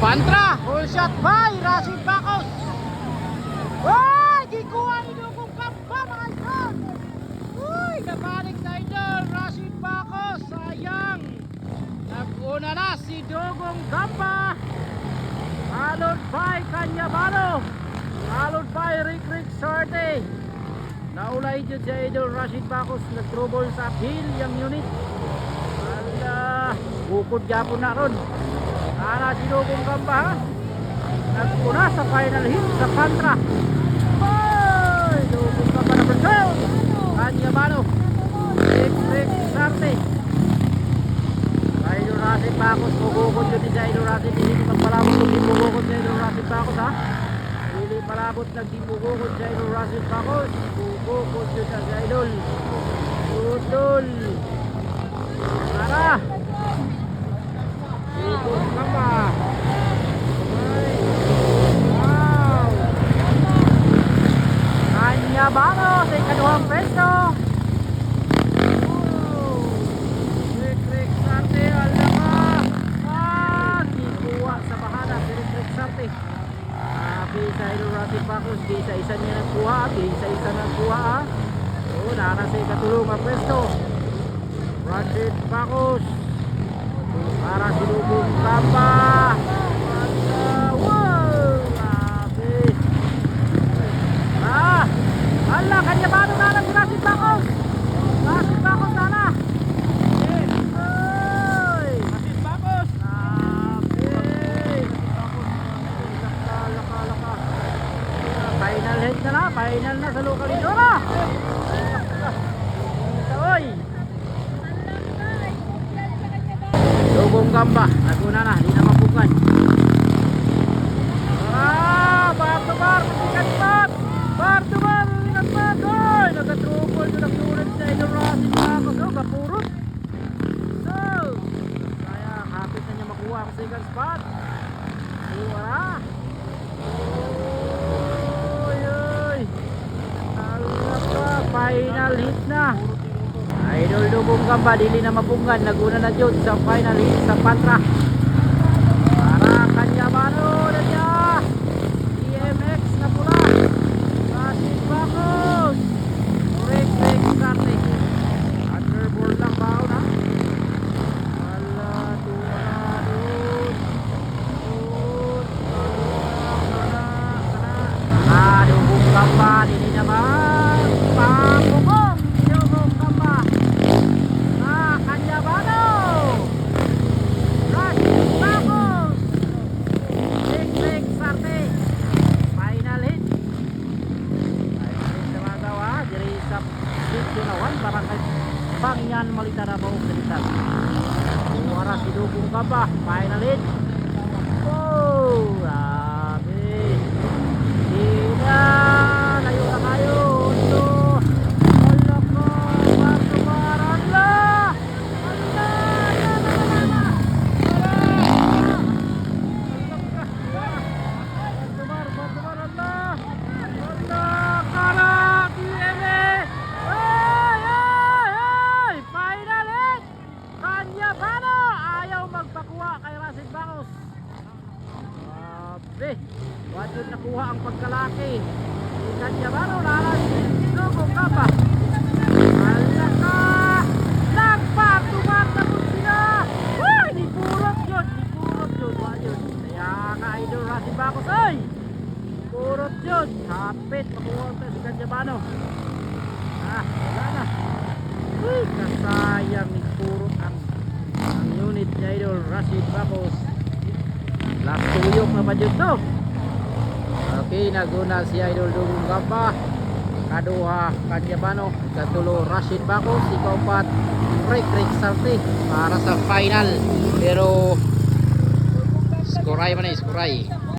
Pantra, full shot by Rashid Bacos. Uy, gikuha ni Dugong Gamba mga idol. Uy, nabalik na idol, Rashid Bacos. Sayang. Nag-una na si Dugong Gamba. Followed by Kanyabano. Followed by Rick Sorte. Naulay dyan si idol Rashid Bacos. Nag-trouble sa uphill yung unit. Ala, bukod yapon na ron. Ana si Dugong Gamba ha. Nag-una sa final hit sa Pantra. Ay, Dugong Gamba number 12. Kanyabano. Rick Sorte. Idol Rashid Bacos, bugukod yun sa idol Rashid. Hindi magpalabot kung bugukod sa idol Rashid Bacos ha. Hindi palabot nagbibugukod sa idol Rashid Bacos. Bugukod yun sa idol. Tutol. Tara. Dugong Gamba. Wow. Kanyabano sa ikaduhang pwesto. Sa idol Rashid Bacos, di isa niya nagkuha, di isa nagkuha ha. So, nasa ikatulong ang pwesto Rashid Bacos para si Dugong Gamba. Wow, grabe. Ala, Kanyabano na lang si Rashid Bacos. Rashid Bacos sana. Final na sa local idora. Oy. Dugong Gamba, naguna na, di na mapukan. Bar to bar, sikat pat. Bar to bar, sikat pat. Oy, nagatrupol yung nagsulit sa idol Rashid Bacos. Oh, kapurot. So, kaya kapit na niya makuha ang second spot. Iwara. Final hit na. Idol Dugong Gamba, dili na mapunggan. Naguna na dyan sa final hit sa Pantra. Para Kanyabano na niya. EMX na pula. Rashid Bacos. Rick Sorte. Underboard lang bao na. Wala, doon. Dugong Gamba, dili naman. Pangungong Dugong Gamba. Kanyabano. Rashid Bacos. Rick Sorte. Final hit. Final hit na mga gawa. Diri sa sityo na 1. Parang pangyan malita na bawang salitan. Suwara si Dugong Gamba. Final hit. Oh, grabe. Hindi layo na kayo. Wajud nakuha ang pagkalaki. Kanyabano lalas Dugong Gamba. Alaka. Nagpatumat na po sila. Uy, nipurot yun. Wajud. Kaya ka idol Rashid Bacos. Ay, purot yun. Kapit. Makuha ko si Kanyabano. Wala na. Uy, kasayang nipurot ang unit ni idol Rashid Bacos. Last tuyok na ba dyan to? Okay, naguna si idol Dugong Gamba. Kaduha Kanyabano. Katulo Rashid Bacos. Ikaw-pat Rick Sorte para sa final. Pero skoray man eh, skoray.